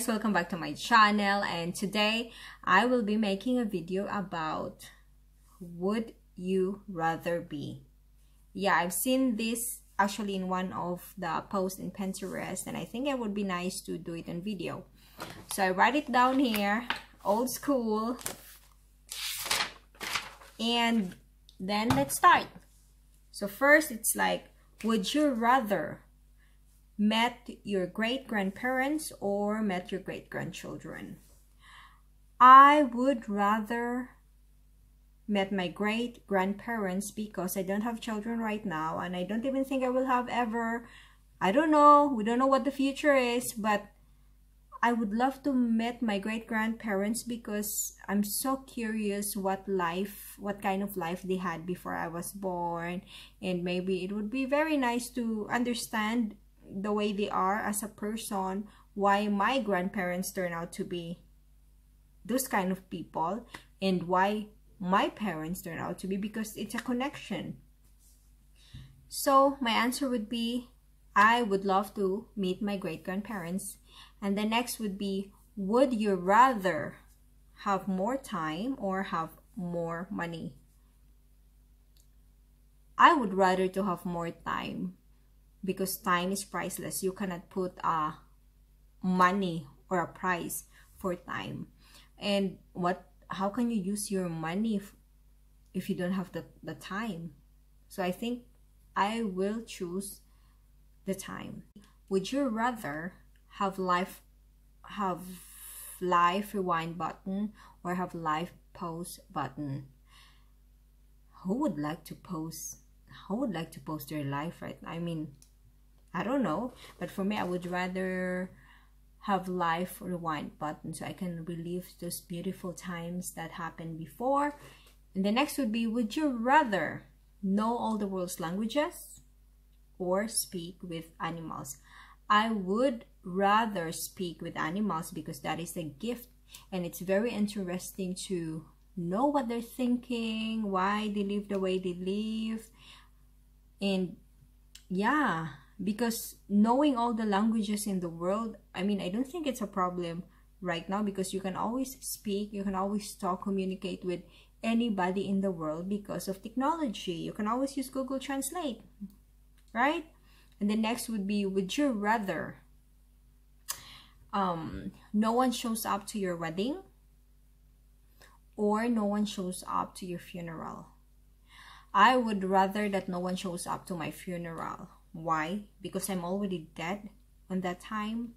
guys, welcome back to my channel, and today I will be making a video about would you rather be. Yeah, I've seen this actually in one of the posts in Pinterest, and I think it would be nice to do it in video. So I write it down here, old school, and then let's start. So first, it's like, would you rather met your great-grandparents or met your great-grandchildren? I would rather met my great-grandparents because I don't have children right now, and I don't even think I will have ever. I don't know. We don't know what the future is, but I would love to meet my great-grandparents because I'm so curious what kind of life they had before I was born, and maybe it would be very nice to understand the way they are as a person, why my grandparents turn out to be those kind of people, and why my parents turn out to be, because it's a connection. So my answer would be, I would love to meet my great-grandparents. And the next would be, would you rather have more time or have more money? I would rather to have more time, because time is priceless. You cannot put a money or a price for time. And how can you use your money if you don't have the time? So I think I will choose the time. Would you rather have live rewind button or have live pause button? Who would like to post their life right now? I mean, I don't know, but for me, I would rather have live rewind button so I can relive those beautiful times that happened before. And the next would be, would you rather know all the world's languages or speak with animals? I would rather speak with animals because that is a gift, and it's very interesting to know what they're thinking, why they live the way they live. And yeah, because knowing all the languages in the world, I mean, I don't think it's a problem right now, because you can always speak, you can always talk, communicate with anybody in the world because of technology. You can always use Google Translate, right? And the next would be, would you rather no one shows up to your wedding or no one shows up to your funeral? I would rather that no one shows up to my funeral. Why? Because I'm already dead on that time,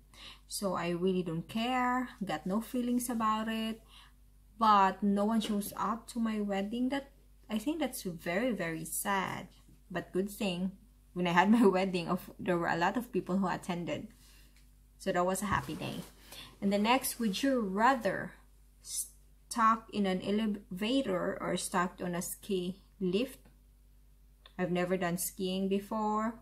so I really don't care, got no feelings about it. But no one shows up to my wedding, I think that's very, very sad. But good thing, when I had my wedding, there were a lot of people who attended, so that was a happy day. And the next, would you rather stuck in an elevator or stuck on a ski lift? I've never done skiing before,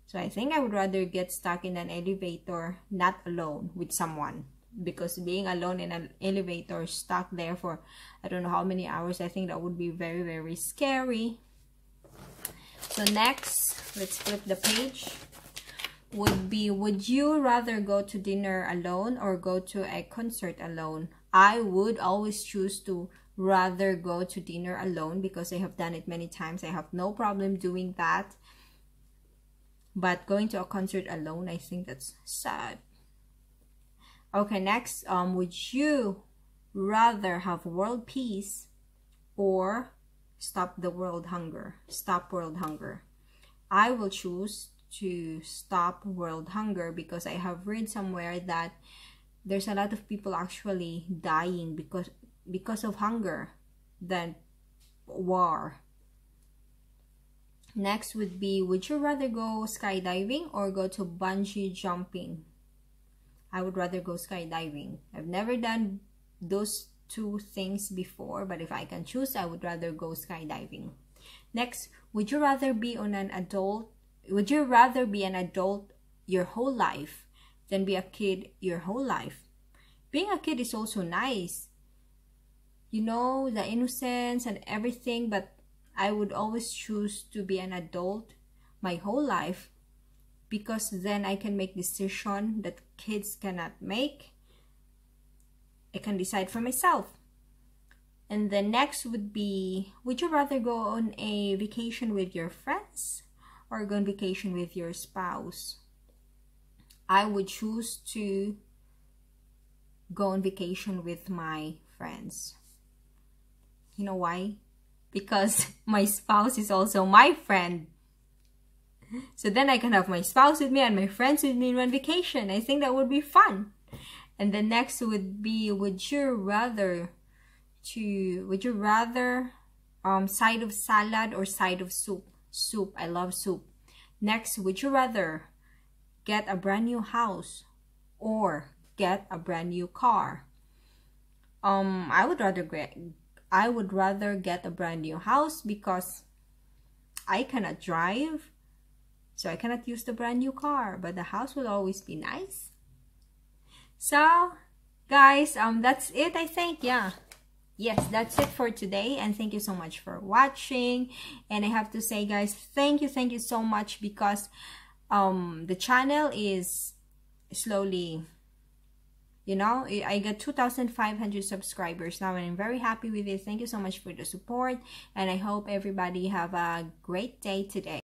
so I think I would rather get stuck in an elevator, not alone, with someone. Because being alone in an elevator, stuck there for I don't know how many hours, I think that would be very, very scary. So next, let's flip the page. Would be, would you rather go to dinner alone or go to a concert alone? I would always choose to rather go to dinner alone because I have done it many times. I have no problem doing that. But going to a concert alone, I think that's sad. Okay, next, would you rather have world peace or stop world hunger? I will choose to stop world hunger because I have read somewhere that there's a lot of people actually dying because of hunger than war. Next would be, would you rather go skydiving or go to bungee jumping? I would rather go skydiving. I've never done those two things before, but if I can choose, I would rather go skydiving. Next, would you rather be an adult your whole life than be a kid your whole life? Being a kid is also nice, you know, the innocence and everything, but I would always choose to be an adult my whole life because then I can make decisions that kids cannot make. I can decide for myself. And the next would be, would you rather go on a vacation with your friends or go on vacation with your spouse? I would choose to go on vacation with my friends. You know why? Because my spouse is also my friend. So then I can have my spouse with me and my friends with me on vacation. I think that would be fun. And the next would be, would you rather side of salad or side of soup? Soup. I love soup. Next, would you rather get a brand new house or get a brand new car? I would rather get a brand new house because I cannot drive, so I cannot use the brand new car, but the house will always be nice. So guys, that's it, I think. Yes, that's it for today, and thank you so much for watching. And I have to say, guys, thank you so much, because the channel is slowly, you know, I got 2,500 subscribers now, and I'm very happy with it. Thank you so much for the support, and I hope everybody have a great day today.